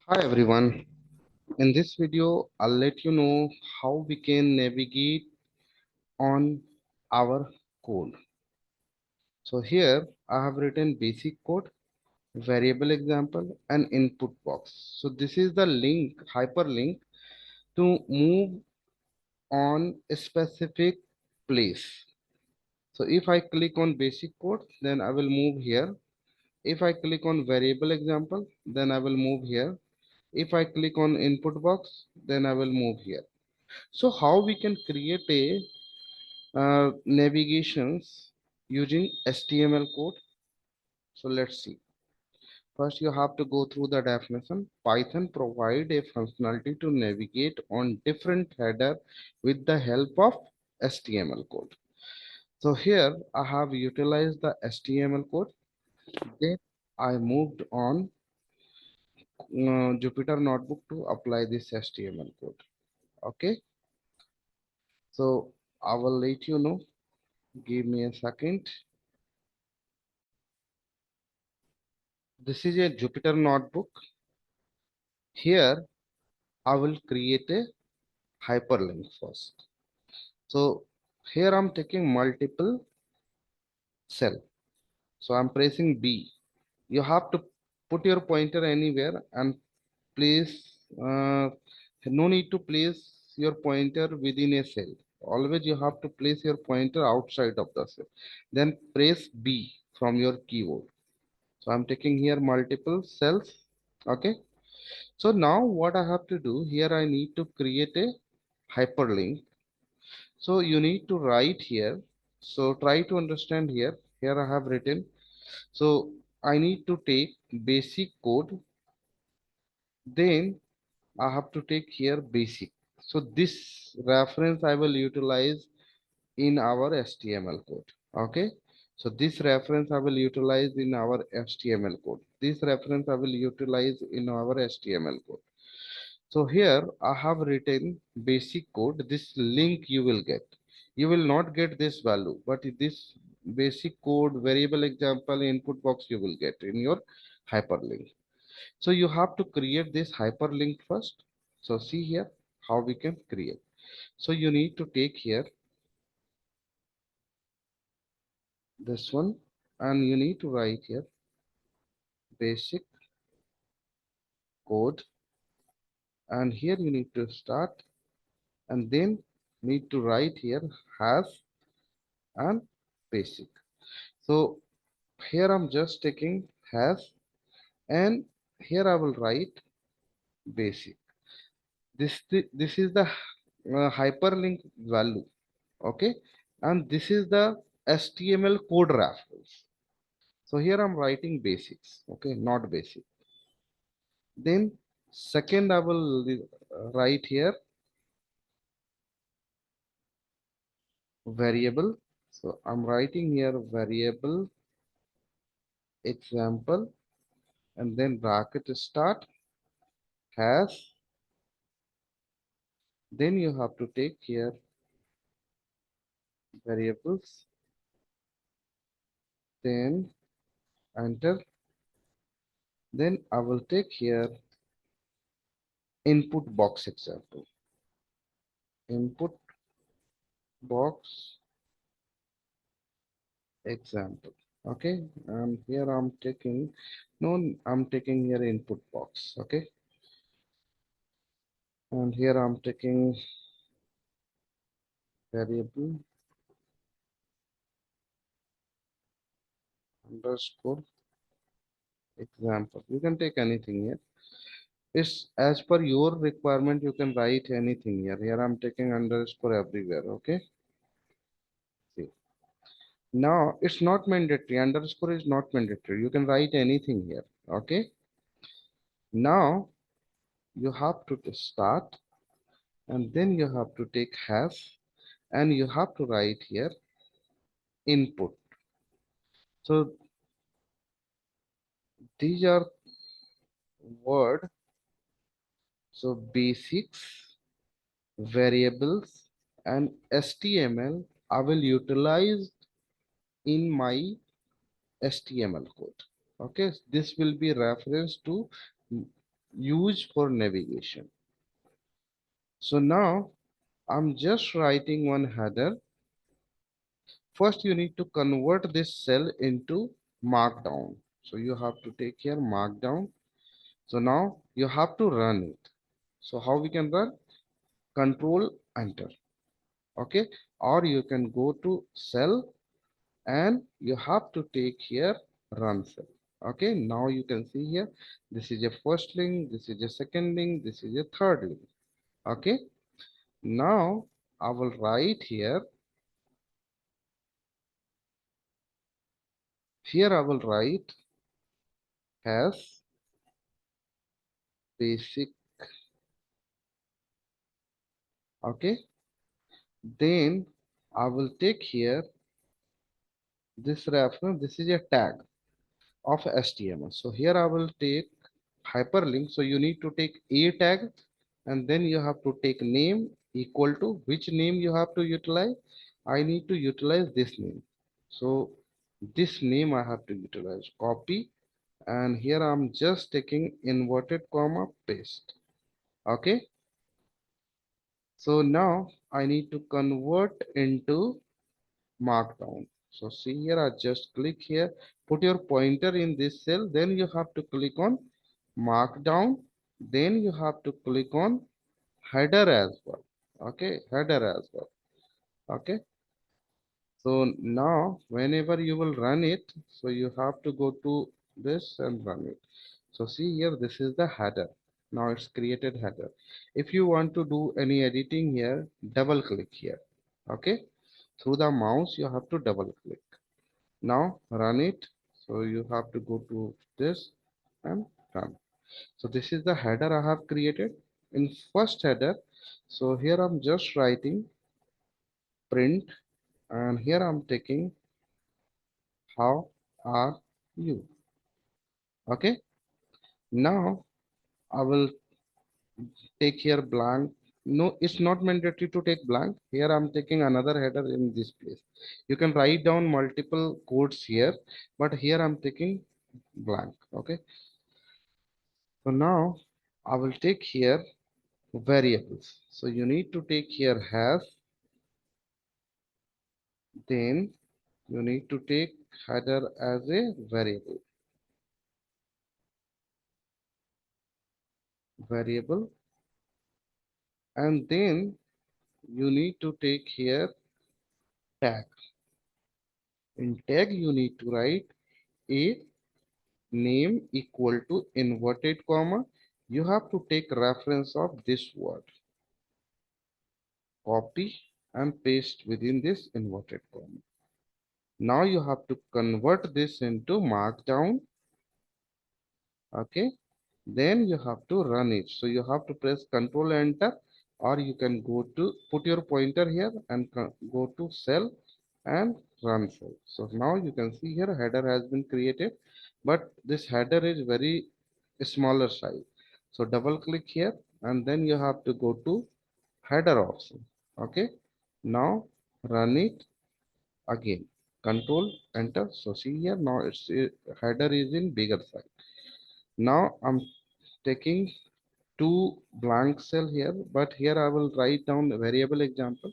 Hi everyone. In this video, I'll let you know how we can navigate on our code. So here I have written basic code, variable example, and input box. So this is the link, hyperlink to move on a specific place. So if I click on basic code, then I will move here. If I click on variable example, then I will move here. If I click on input box, then I will move here. So how we can create a navigations using HTML code? So let's see. First, you have to go through the definition. Python provide a functionality to navigate on different header with the help of HTML code. So here I have utilized the HTML code. Then I moved on Jupyter Notebook to apply this HTML code. Okay. So I will let you know. Give me a second. This is a Jupyter notebook. Here, I will create a hyperlink first. So here I'm taking multiple cell. So I'm pressing B. You have to put your pointer anywhere and place, no need to place your pointer within a cell. Always you have to place your pointer outside of the cell. Then press B from your keyboard. So I'm taking here multiple cells. Okay. So now what I have to do here, I need to create a hyperlink. So you need to write here. So try to understand here. Here I have written. So I need to take basic code. Then I have to take here basic. So this reference I will utilize in our HTML code. Okay. So this reference I will utilize in our HTML code. This reference I will utilize in our HTML code. So here I have written basic code. This link you will get. You will not get this value, but this basic code variable example input box you will get in your hyperlink. So you have to create this hyperlink first. So see here how we can create. So you need to take here this one and you need to write here basic code and here you need to start and then need to write here has and basic. So here I'm just taking has and here I will write basic. This is the hyperlink value. Okay. And this is the HTML code reference. So here I'm writing basics. Okay. Not basic. Then second I will write here variable. So I'm writing here variable example and then bracket start has. Then you have to take here variables, then enter. Then I will take here input box example. Input box example. Okay, and here I'm taking no, I'm taking here input box. Okay, and here I'm taking variable underscore example. You can take anything here. It's as per your requirement. You can write anything here. Here I'm taking underscore everywhere. Okay. See. Now it's not mandatory. Underscore is not mandatory. You can write anything here. Okay. Now you have to start and then you have to take has and you have to write here input. So these are word. So basics, variables and HTML I will utilize in my HTML code. Okay, this will be reference to use for navigation. So now I'm just writing one header. First, you need to convert this cell into markdown. So you have to take here markdown. So now you have to run it. So how we can run? Control enter. Okay. Or you can go to cell and you have to take here run cell. Okay. Now you can see here. This is a first link. This is a second link. This is a third link. Okay. Now I will write here. Here I will write as basic. Okay. Then I will take here this reference. This is a tag of HTML. So here I will take hyperlink. So you need to take a tag and then you have to take name equal to which name you have to utilize. I need to utilize this name. So this name I have to utilize. Copy, and here I'm just taking inverted comma paste. Okay. So now I need to convert into markdown. So see here, I just click here, put your pointer in this cell, then you have to click on markdown, then you have to click on header as well. Okay, header as well. Okay, so now whenever you will run it, so you have to go to this and run it. So see here, this is the header. Now it's created header. If you want to do any editing here, double click here. Okay, through the mouse you have to double click. Now run it. So you have to go to this and run. So this is the header I have created in first header. So here I'm just writing print, and here I'm taking how are you. Okay. Now I will take here blank. No, it's not mandatory to take blank. Here I'm taking another header in this place. You can write down multiple codes here, but here I'm taking blank. Okay. So now I will take here variables. So you need to take here has, then you need to take header as a variable, and then you need to take here tag. In tag you need to write a name equal to inverted comma. You have to take reference of this word, copy and paste within this inverted comma. Now you have to convert this into markdown. Okay, then you have to run it. So you have to press Control Enter, or you can go to put your pointer here and go to cell and run cell. So now you can see here header has been created, but this header is very smaller size. So double click here and then you have to go to header option. Okay, now run it again. Control Enter. So see here now it's header is in bigger size. Now I'm taking two blank cell here, but here I will write down a variable example.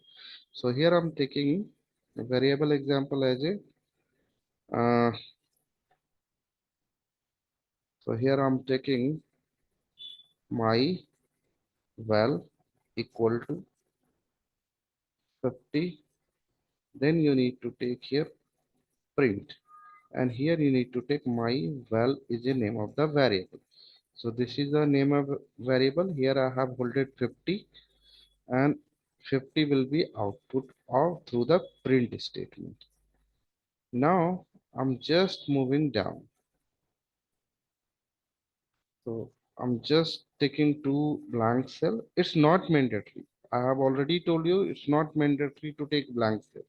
So here I'm taking a variable example as a so here I'm taking my val equal to 50. Then you need to take here print, and here you need to take my val is the name of the variable. So this is the name of variable. Here I have holded 50, and 50 will be output or through the print statement. Now I'm just moving down. So I'm just taking two blank cell. It's not mandatory. I have already told you it's not mandatory to take blank cell.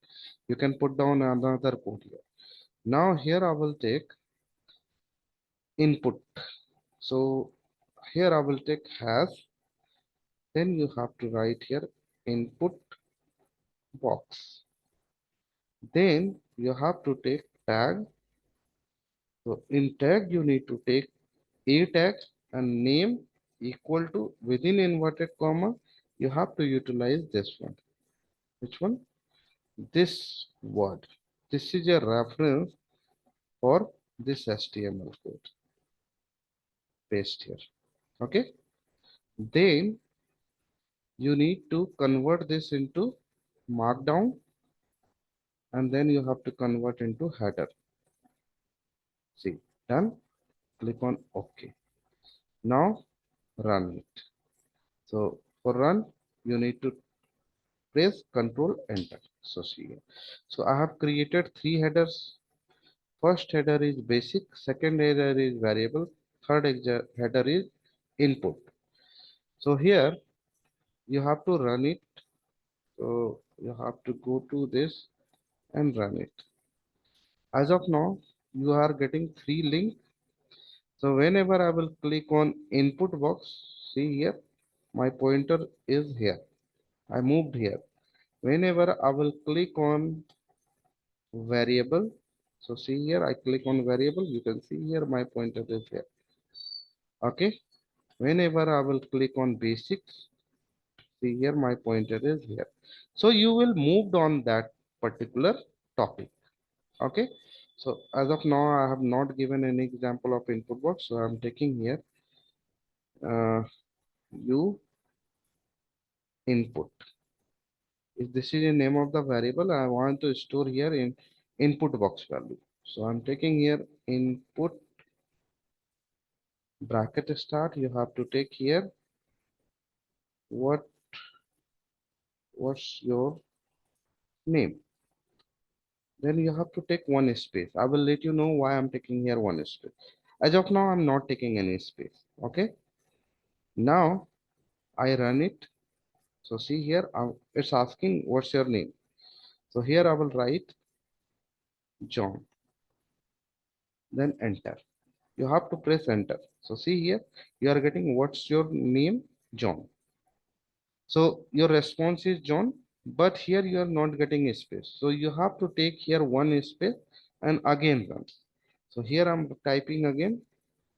You can put down another code here. Now here I will take input. So here I will take has. Then you have to write here input box. Then you have to take tag. So in tag you need to take a tag and name. equal to within inverted comma, you have to utilize this one. Which one? This word. This is a reference for this HTML code. Paste here. Okay. Then you need to convert this into markdown, and then you have to convert into header. See, done. Click on OK. Now run it. So for run, you need to press Control Enter. So see here. So I have created three headers. First header is basic, second header is variable, third header is input. So here you have to run it. So you have to go to this and run it. As of now, you are getting three links. So whenever I will click on input box, see here, my pointer is here. I moved here. Whenever I will click on variable, so see here, I click on variable, you can see here my pointer is here. Okay. Whenever I will click on basics, see here my pointer is here. So you will move on that particular topic. Okay. So as of now, I have not given any example of input box. So I'm taking here you input. If this is the name of the variable, I want to store here in input box value. So I'm taking here input bracket start. You have to take here what what's your name. Then you have to take one space. I will let you know why I'm taking here one space. As of now, I'm not taking any space. Okay. Now I run it. So see here, it's asking what's your name. So here I will write John. Then enter. You have to press enter. So see here, you are getting what's your name, John. So your response is John, but here you are not getting a space. So you have to take here one space and again run. So here I'm typing again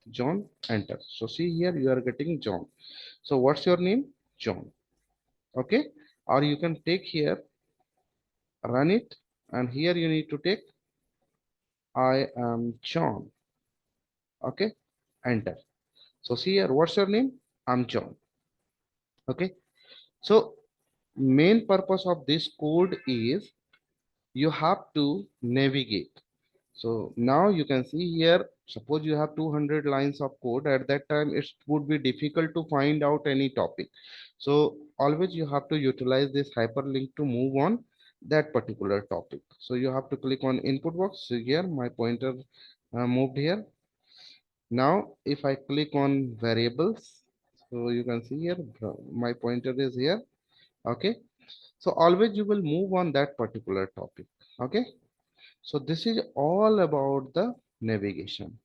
John, enter. So see here you are getting John. So what's your name? John. Okay. Or you can take here, run it, and here you need to take I am John. Okay. Enter. So see here, what's your name? I'm John. Okay. So main purpose of this code is you have to navigate. So now you can see here, suppose you have 200 lines of code. At that time, it would be difficult to find out any topic. So always you have to utilize this hyperlink to move on that particular topic. So you have to click on input box. So here my pointer moved here. Now if I click on variables, so you can see here my pointer is here. Okay. So always you will move on that particular topic. Okay. So this is all about the navigation.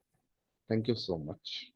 Thank you so much.